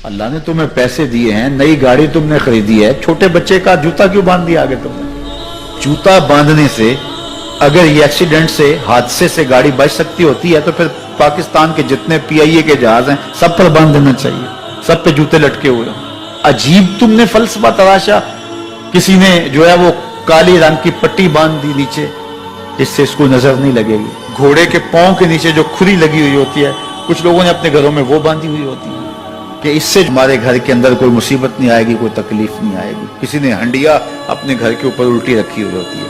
اللہ نے تمہیں پیسے دیے ہیں, نئی گاڑی تم نے خریدی ہے, چھوٹے بچے کا جوتا کیوں باندھ دیا آگے تم نے؟ جوتا باندھنے سے اگر یہ ایکسیڈنٹ سے, حادثے سے گاڑی بچ سکتی ہوتی ہے تو پھر پاکستان کے جتنے پی آئی اے کے جہاز ہیں سب پر باندھ دینا چاہیے, سب پہ جوتے لٹکے ہوئے ہوں. عجیب تم نے فلسفہ تراشا. کسی نے جو ہے وہ کالی رنگ کی پٹی باندھ دی نیچے, اس سے اس کو نظر نہیں لگے گی. گھوڑے کے پاؤں کے نیچے جو کھری لگی ہوئی ہوتی ہے, کچھ لوگوں نے اپنے گھروں میں وہ باندھی ہوئی ہوتی ہے کہ اس سے ہمارے گھر کے اندر کوئی مصیبت نہیں آئے گی, کوئی تکلیف نہیں آئے گی. کسی نے ہنڈیا اپنے گھر کے اوپر الٹی رکھی ہوئی ہوتی ہے,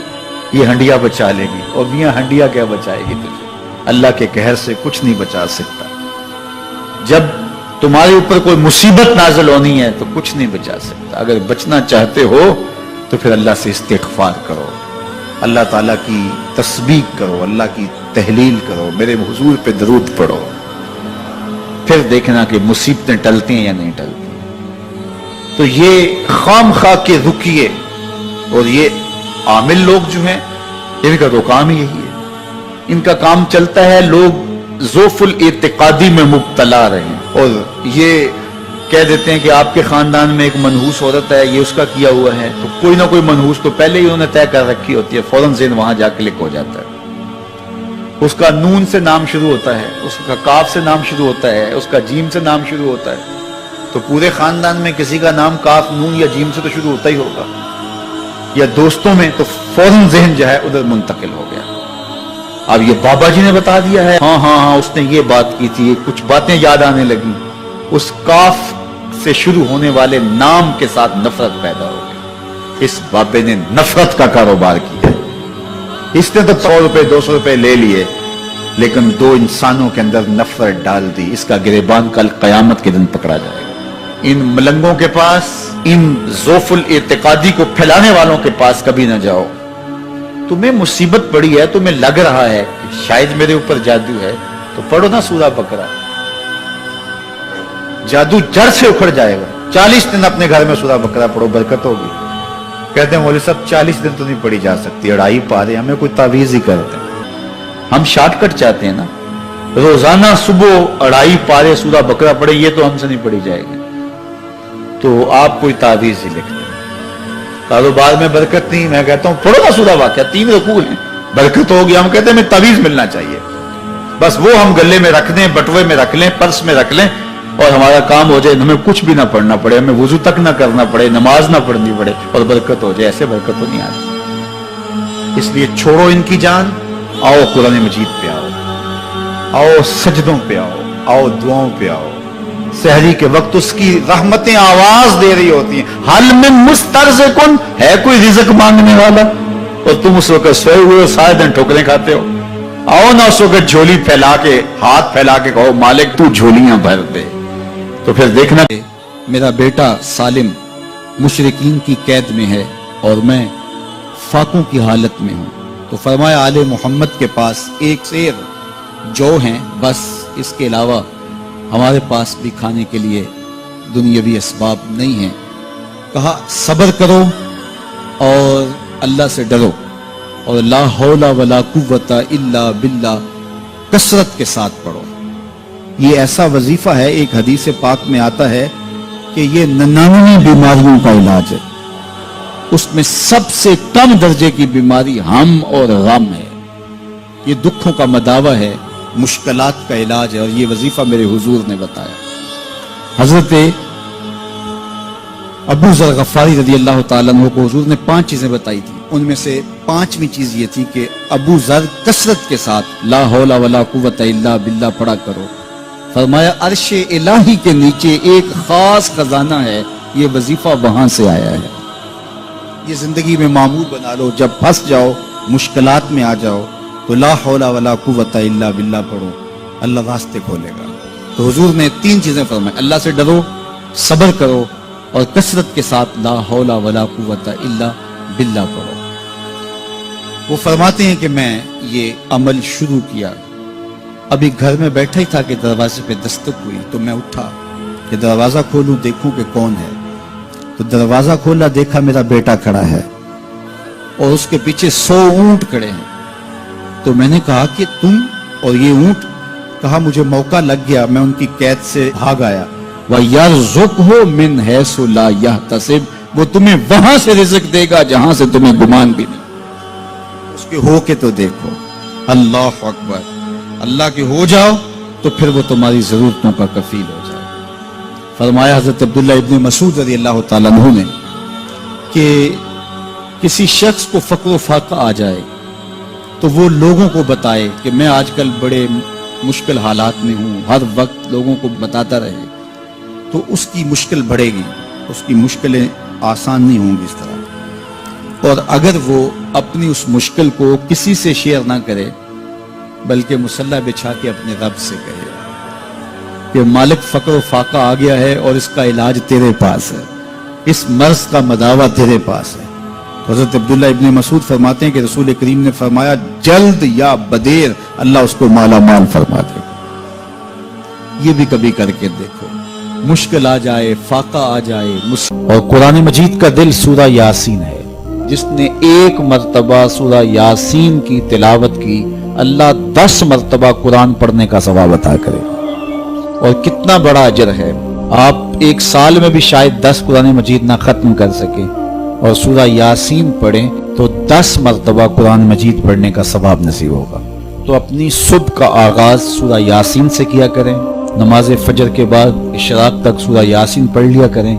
یہ ہنڈیا بچا لے گی. اور میاں ہنڈیا کیا بچائے گی تجھے؟ اللہ کے قہر سے کچھ نہیں بچا سکتا. جب تمہارے اوپر کوئی مصیبت نازل ہونی ہے تو کچھ نہیں بچا سکتا. اگر بچنا چاہتے ہو تو پھر اللہ سے استغفار کرو, اللہ تعالیٰ کی تسبیح کرو, اللہ کی تحلیل کرو, میرے حضور پہ درود پڑھو, پھر دیکھنا کہ مصیبتیں ٹلتی ہیں یا نہیں ٹلتی. تو یہ خام خواہ کے رکیے, اور یہ عامل لوگ جو ہیں ان کا تو کام ہی یہی ہے. ان کا کام چلتا ہے لوگ ذوف الاعتقادی میں مبتلا رہے ہیں, اور یہ کہہ دیتے ہیں کہ آپ کے خاندان میں ایک منحوس عورت ہے, یہ اس کا کیا ہوا ہے, تو کوئی نہ کوئی منحوس تو پہلے ہی انہوں نے طے کر رکھی ہوتی ہے, فوراً ذہن وہاں جا کے لکھ ہو جاتا ہے. اس کا نون سے نام شروع ہوتا ہے, اس کا کاف سے نام شروع ہوتا ہے, اس کا جیم سے نام شروع ہوتا ہے, تو پورے خاندان میں کسی کا نام کاف, نون یا جیم سے تو شروع ہوتا ہی ہوگا, یا دوستوں میں, تو فوراً ذہن جو ہے ادھر منتقل ہو گیا. اب یہ بابا جی نے بتا دیا ہے, ہاں ہاں ہاں اس نے یہ بات کی تھی, کچھ باتیں یاد آنے لگی. اس کاف سے شروع ہونے والے نام کے ساتھ نفرت پیدا ہو گئی. اس بابے نے نفرت کا کاروبار کیا. اس نے تو 100 روپے 200 روپے لے لیے, لیکن دو انسانوں کے اندر نفرت ڈال دی. اس کا گریبان کل قیامت کے دن پکڑا جائے گا. ان ملنگوں کے پاس, ان ذوف الاعتقادی کو پھیلانے والوں کے پاس کبھی نہ جاؤ. تمہیں مصیبت پڑی ہے, تمہیں لگ رہا ہے کہ شاید میرے اوپر جادو ہے, تو پڑھو نا سورہ بقرہ, جادو جڑ سے اکھڑ جائے گا. 40 دن اپنے گھر میں سورہ بقرہ پڑھو, برکت ہوگی. کہتے ہیں مولوی صاحب 40 دن تو نہیں پڑھی جا سکتی, 2.5 پارے, ہمیں کوئی تعویذ ہی کرتے ہیں. ہم شارٹ کٹ چاہتے ہیں نا, روزانہ صبح 2.5 پارے سورہ بقرہ پڑھے, یہ تو ہم سے نہیں پڑھی جائے گی. تو آپ کوئی تعویذ ہی لکھتے ہیں. کاروبار میں برکت نہیں, میں کہتا ہوں پڑھو نا سورہ واقعہ, 3 رکوع ہیں, برکت ہوگی. ہم کہتے ہیں ہمیں تعویذ ملنا چاہیے, بس وہ ہم گلے میں رکھ دیں, بٹوے میں رکھ لیں, پرس میں رکھ لیں, اور ہمارا کام ہو جائے, ہمیں کچھ بھی نہ پڑھنا پڑے, ہمیں وضو تک نہ کرنا پڑے, نماز نہ پڑھنی پڑے, اور برکت ہو جائے. ایسے برکت تو نہیں آتی. اس لیے چھوڑو ان کی جان, آؤ قرآن مجید پہ آؤ, آؤ سجدوں پہ آؤ, آؤ دعاؤں پہ آؤ. سحری کے وقت اس کی رحمتیں آواز دے رہی ہوتی ہیں, حل من مسترزقن, ہے کوئی رزق مانگنے والا, اور تم اس وقت سوئے ہوئے ہو, سارے دن ٹھوکریں کھاتے ہو. آؤ نہ اس وقت جھولی پھیلا کے, ہاتھ پھیلا کے کہو مالک تو جھولیاں بھر دے. تو پھر دیکھنا, میرا بیٹا سالم مشرکین کی قید میں ہے اور میں فاقوں کی حالت میں ہوں. تو فرمایا آل محمد کے پاس ایک سیر جو ہیں, بس اس کے علاوہ ہمارے پاس بھی کھانے کے لیے دنیاوی اسباب نہیں ہیں. کہا صبر کرو اور اللہ سے ڈرو, اور لا حول ولا قوت الا باللہ کثرت کے ساتھ پڑھو. یہ ایسا وظیفہ ہے, ایک حدیث پاک میں آتا ہے کہ یہ 99 بیماریوں کا علاج ہے. اس میں سب سے کم درجے کی بیماری ہم اور غم ہے. یہ دکھوں کا مداوع ہے, مشکلات کا علاج ہے, اور یہ وظیفہ میرے حضور نے بتایا. حضرت ابو ذر غفاری رضی اللہ تعالیٰ عنہ کو حضور نے 5 چیزیں بتائی تھی. ان میں سے 5ویں چیز یہ تھی کہ ابو ذر کثرت کے ساتھ لا حول ولا قوت الا باللہ پڑھا کرو. فرمایا عرش الہی کے نیچے ایک خاص خزانہ ہے, یہ وظیفہ وہاں سے آیا ہے. یہ زندگی میں معمول بنا لو, جب پھنس جاؤ, مشکلات میں آ جاؤ, تو لا حول ولا قوت الا باللہ پڑھو, اللہ راستے کھولے گا. تو حضور نے 3 چیزیں فرمائی, اللہ سے ڈرو, صبر کرو, اور کثرت کے ساتھ لا حول ولا قوت الا باللہ پڑھو. وہ فرماتے ہیں کہ میں یہ عمل شروع کیا, ابھی گھر میں بیٹھا ہی تھا کہ دروازے پہ دستک ہوئی. تو میں اٹھا کہ دروازہ کھولوں, دیکھوں کہ کون ہے. تو دروازہ کھولا, دیکھا میرا بیٹا کھڑا ہے, اور اس کے پیچھے 100 اونٹ کھڑے ہیں. تو میں نے کہا کہ تم اور یہ اونٹ؟ کہا مجھے موقع لگ گیا, میں ان کی قید سے بھاگ آیا. وَيَرْزُقْهُ مِنْ حَيْثُ لَا يَحْتَسِبُ، وہ تمہیں وہاں سے رزق دے گا جہاں سے تمہیں گمان بھی نہیں۔ اس کے ہو کے تو دیکھو، اللہ اکبر، اللہ کے ہو جاؤ تو پھر وہ تمہاری ضرورتوں کا کفیل ہو جائے۔ فرمایا حضرت عبداللہ ابن مسعود رضی اللہ تعالیٰ عنہ نے کہ کسی شخص کو فقر و فاقہ آ جائے تو وہ لوگوں کو بتائے کہ میں آج کل بڑے مشکل حالات میں ہوں، ہر وقت لوگوں کو بتاتا رہے تو اس کی مشکل بڑھے گی، اس کی مشکلیں آسان نہیں ہوں گی اس طرح۔ اور اگر وہ اپنی اس مشکل کو کسی سے شیئر نہ کرے بلکہ مصلی بچھا کے اپنے رب سے کہے کہ مالک فقر و فاقہ آ گیا ہے اور اس کا علاج تیرے پاس ہے، اس مرض کا مداوع تیرے پاس ہے۔ حضرت عبداللہ ابن مسعود فرماتے ہیں کہ رسول کریم نے فرمایا جلد یا بدیر اللہ اس کو مالا مال فرما دے گا۔ یہ بھی کبھی کر کے دیکھو، مشکل آ جائے، فاقہ آ جائے۔ اور قرآن مجید کا دل سورہ یاسین ہے، جس نے ایک مرتبہ سورہ یاسین کی تلاوت کی اللہ 10 مرتبہ قرآن پڑھنے کا ثواب عطا کرے۔ اور کتنا بڑا اجر ہے، آپ ایک سال میں بھی شاید 10 قرآن مجید نہ ختم کر سکے اور سورہ یاسین پڑھیں تو 10 مرتبہ قرآن مجید پڑھنے کا ثواب نصیب ہوگا۔ تو اپنی صبح کا آغاز سورہ یاسین سے کیا کریں، نماز فجر کے بعد اشراق تک سورہ یاسین پڑھ لیا کریں۔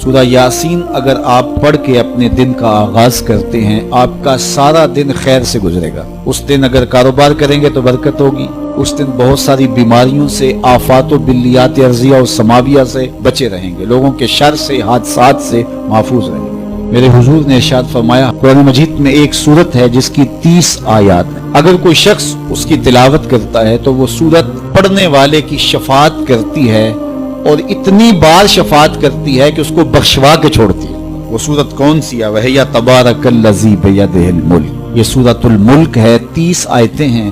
سورہ یاسین اگر آپ پڑھ کے اپنے دن کا آغاز کرتے ہیں، آپ کا سارا دن خیر سے گزرے گا۔ اس دن اگر کاروبار کریں گے تو برکت ہوگی، اس دن بہت ساری بیماریوں سے، آفات و بلیات ارضیہ و سماویہ سے بچے رہیں گے، لوگوں کے شر سے، حادثات سے محفوظ رہیں گے۔ میرے حضور نے ارشاد فرمایا قرآن مجید میں ایک سورت ہے جس کی 30 آیات ہیں، اگر کوئی شخص اس کی تلاوت کرتا ہے تو وہ سورت پڑھنے والے کی شفاعت کرتی ہے، اور اتنی بار شفاعت کرتی ہے کہ اس کو بخشوا کے چھوڑتی ہے۔ وہ سورت کون سی ہے؟ وَهِيَ تَبَارَكَ الَّذِي بِيَدِهِ الْمُلْكُ، یہ سورۃ الملک ہے، 30 آیتیں ہیں۔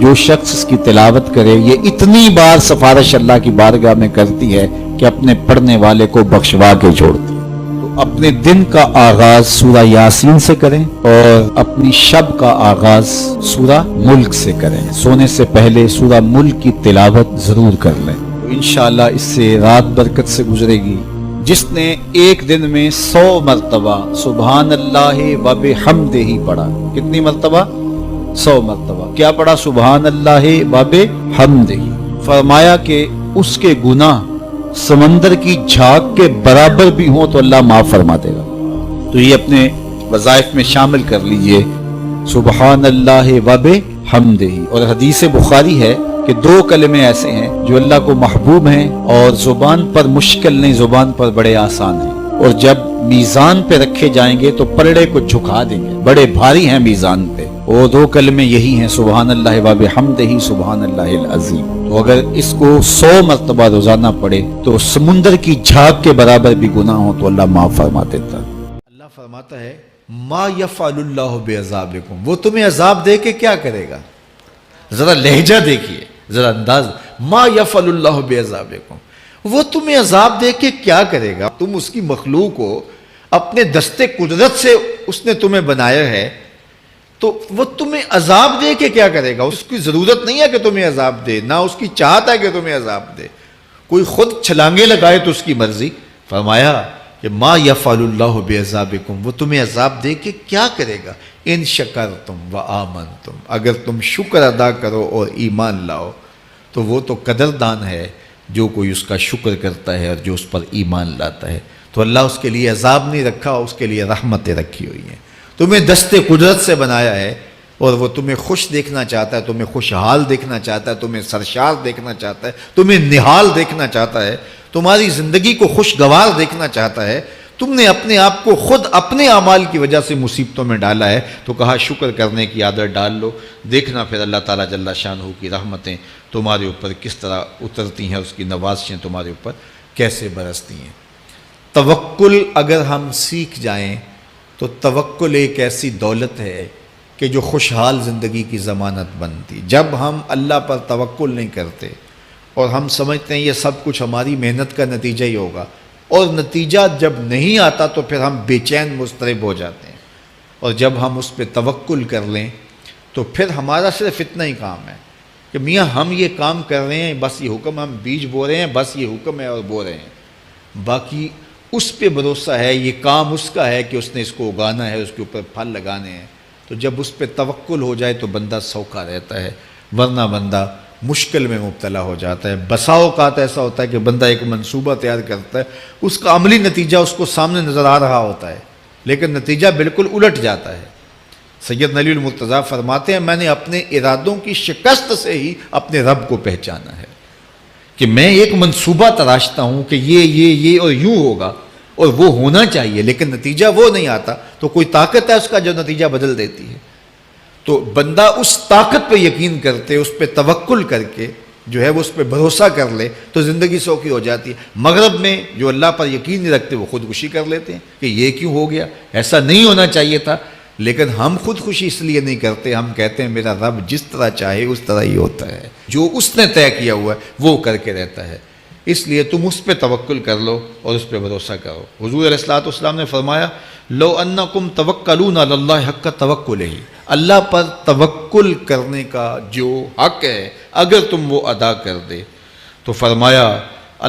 جو شخص اس کی تلاوت کرے یہ اتنی بار سفارش اللہ کی بارگاہ میں کرتی ہے کہ اپنے پڑھنے والے کو بخشوا کے چھوڑتی ہے۔ تو اپنے دن کا آغاز سورہ یاسین سے کریں اور اپنی شب کا آغاز سورہ ملک سے کریں۔ سونے سے پہلے سورہ ملک کی تلاوت ضرور کر لیں، تو انشاءاللہ اس سے رات برکت سے گزرے گی۔ جس نے ایک دن میں 100 مرتبہ سبحان اللہ و بحمدہ پڑھا، کتنی مرتبہ؟ 100 مرتبہ کیا پڑھا؟ سبحان اللہ و بحمدہ، فرمایا کہ اس کے گناہ سمندر کی جھاگ کے برابر بھی ہوں تو اللہ معاف فرما دے گا۔ تو یہ اپنے وظائف میں شامل کر لیجئے، سبحان اللہ و بحمدہ۔ اور حدیث بخاری ہے کہ 2 کلمے ایسے ہیں جو اللہ کو محبوب ہیں اور زبان پر مشکل نہیں، زبان پر بڑے آسان ہیں، اور جب میزان پہ رکھے جائیں گے تو پلڑے کو جھکا دیں گے، بڑے بھاری ہیں میزان پہ۔ وہ 2 کلمے یہی ہیں، سبحان اللہ و بحمدہ، سبحان اللہ العظیم۔ تو اگر اس کو 100 مرتبہ روزانہ پڑھے تو سمندر کی جھاگ کے برابر بھی گناہ ہو تو اللہ معاف فرما دیتا ہے۔ اللہ فرماتا ہے ما یفعل اللہ بعذابکم، وہ تمہیں عذاب دے کے کیا کرے گا؟ ذرا لہجہ دیکھیے، ذرا انداز، ما یفعل اللہ بعذابکم، وہ تمہیں عذاب دے کے کیا کرے گا؟ تم اس کی مخلوق ہو، اپنے دستے قدرت سے اس نے تمہیں بنایا ہے، تو وہ تمہیں عذاب دے کے کیا کرے گا؟ اس کی ضرورت نہیں ہے کہ تمہیں عذاب دے، نہ اس کی چاہت ہے کہ تمہیں عذاب دے، کوئی خود چھلانگے لگائے تو اس کی مرضی۔ فرمایا کہ ما یفعل اللہ بعذابکم، وہ تمہیں عذاب دے کے کیا کرے گا؟ ان شکرتم وآمنتم، اگر تم شکر ادا کرو اور ایمان لاؤ تو وہ تو قدردان ہے جو کوئی اس کا شکر کرتا ہے اور جو اس پر ایمان لاتا ہے۔ تو اللہ اس کے لیے عذاب نہیں رکھا، اس کے لیے رحمتیں رکھی ہوئی ہیں۔ تمہیں دستے قدرت سے بنایا ہے اور وہ تمہیں خوش دیکھنا چاہتا ہے، تمہیں خوشحال دیکھنا چاہتا ہے، تمہیں سرشار دیکھنا چاہتا ہے، تمہیں نہال دیکھنا چاہتا ہے، تمہاری زندگی کو خوشگوار دیکھنا چاہتا ہے۔ تم نے اپنے آپ کو خود اپنے اعمال کی وجہ سے مصیبتوں میں ڈالا ہے، تو کہا شکر کرنے کی عادت ڈال لو، دیکھنا پھر اللہ تعالیٰ جل شانہ کی رحمتیں تمہارے اوپر کس طرح اترتی ہیں، اس کی نوازشیں تمہارے اوپر کیسے برستی ہیں۔ توکل اگر ہم سیکھ جائیں تو توکل ایک ایسی دولت ہے کہ جو خوشحال زندگی کی ضمانت بنتی۔ جب ہم اللہ پر توکل نہیں کرتے اور ہم سمجھتے ہیں یہ سب کچھ ہماری محنت کا نتیجہ ہی ہوگا، اور نتیجہ جب نہیں آتا تو پھر ہم بے چین مضطرب ہو جاتے ہیں، اور جب ہم اس پہ توکل کر لیں تو پھر ہمارا صرف اتنا ہی کام ہے کہ میاں ہم یہ کام کر رہے ہیں، بس یہ حکم، ہم بیج بو رہے ہیں، بس یہ حکم ہے اور بو رہے ہیں، باقی اس پہ بھروسہ ہے، یہ کام اس کا ہے کہ اس نے اس کو اگانا ہے، اس کے اوپر پھل لگانے ہیں۔ تو جب اس پہ توکل ہو جائے تو بندہ سوکھا رہتا ہے، ورنہ بندہ مشکل میں مبتلا ہو جاتا ہے۔ بسا اوقات ایسا ہوتا ہے کہ بندہ ایک منصوبہ تیار کرتا ہے، اس کا عملی نتیجہ اس کو سامنے نظر آ رہا ہوتا ہے، لیکن نتیجہ بالکل الٹ جاتا ہے۔ سید علی المرتضیٰ فرماتے ہیں میں نے اپنے ارادوں کی شکست سے ہی اپنے رب کو پہچانا ہے، کہ میں ایک منصوبہ تراشتا ہوں کہ یہ اور یوں ہوگا اور وہ ہونا چاہیے، لیکن نتیجہ وہ نہیں آتا، تو کوئی طاقت ہے اس کا جو نتیجہ بدل دیتی ہے۔ تو بندہ اس طاقت پہ یقین کرتے، اس پہ توکل کر کے جو ہے وہ اس پہ بھروسہ کر لے تو زندگی سوکھی ہو جاتی ہے۔ مغرب میں جو اللہ پر یقین نہیں رکھتے وہ خودکشی کر لیتے ہیں کہ یہ کیوں ہو گیا، ایسا نہیں ہونا چاہیے تھا، لیکن ہم خودکشی اس لیے نہیں کرتے، ہم کہتے ہیں میرا رب جس طرح چاہے اس طرح ہی ہوتا ہے، جو اس نے طے کیا ہوا ہے وہ کر کے رہتا ہے، اس لیے تم اس پہ توکل کر لو اور اس پہ بھروسہ کرو۔ حضور علیہ الصلوۃ والسلام نے فرمایا لو انکم توکلون علی اللہ حق توکلہ، اللہ پر توکل کرنے کا جو حق ہے اگر تم وہ ادا کر دے تو فرمایا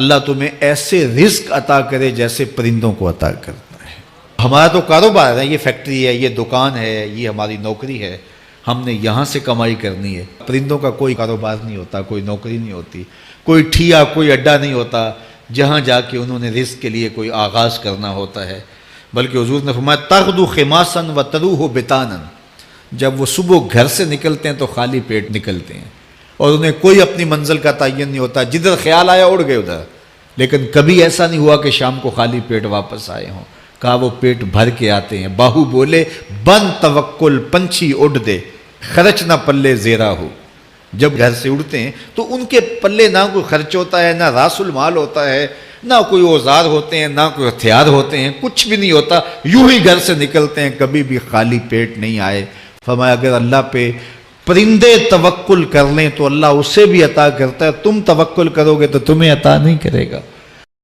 اللہ تمہیں ایسے رزق عطا کرے جیسے پرندوں کو عطا کرتا ہے۔ ہمارا تو کاروبار ہے، یہ فیکٹری ہے، یہ دکان ہے، یہ ہماری نوکری ہے، ہم نے یہاں سے کمائی کرنی ہے۔ پرندوں کا کوئی کاروبار نہیں ہوتا، کوئی نوکری نہیں ہوتی، کوئی ٹھیا، کوئی اڈا نہیں ہوتا جہاں جا کے انہوں نے رزق کے لیے کوئی آغاز کرنا ہوتا ہے، بلکہ حضور نے فرمایا تغدو خماسا وتروح بطانا، جب وہ صبح گھر سے نکلتے ہیں تو خالی پیٹ نکلتے ہیں اور انہیں کوئی اپنی منزل کا تعین نہیں ہوتا، جدھر خیال آیا اڑ گئے ادھر، لیکن کبھی ایسا نہیں ہوا کہ شام کو خالی پیٹ واپس آئے ہوں، کہا وہ پیٹ بھر کے آتے ہیں۔ باہو بولے بن توکل پنچھی اڑ دے، خرچ نہ پلے زیرا ہو، جب گھر سے اڑتے ہیں تو ان کے پلے نہ کوئی خرچ ہوتا ہے، نہ راس المال ہوتا ہے، نہ کوئی اوزار ہوتے ہیں، نہ کوئی ہتھیار ہوتے ہیں، کچھ بھی نہیں ہوتا، یوں ہی گھر سے نکلتے ہیں، کبھی بھی خالی پیٹ نہیں آئے۔ فرمایا اگر اللہ پہ پرندے توکل کر لیں تو اللہ اسے بھی عطا کرتا ہے، تم توکل کرو گے تو تمہیں عطا نہیں کرے گا۔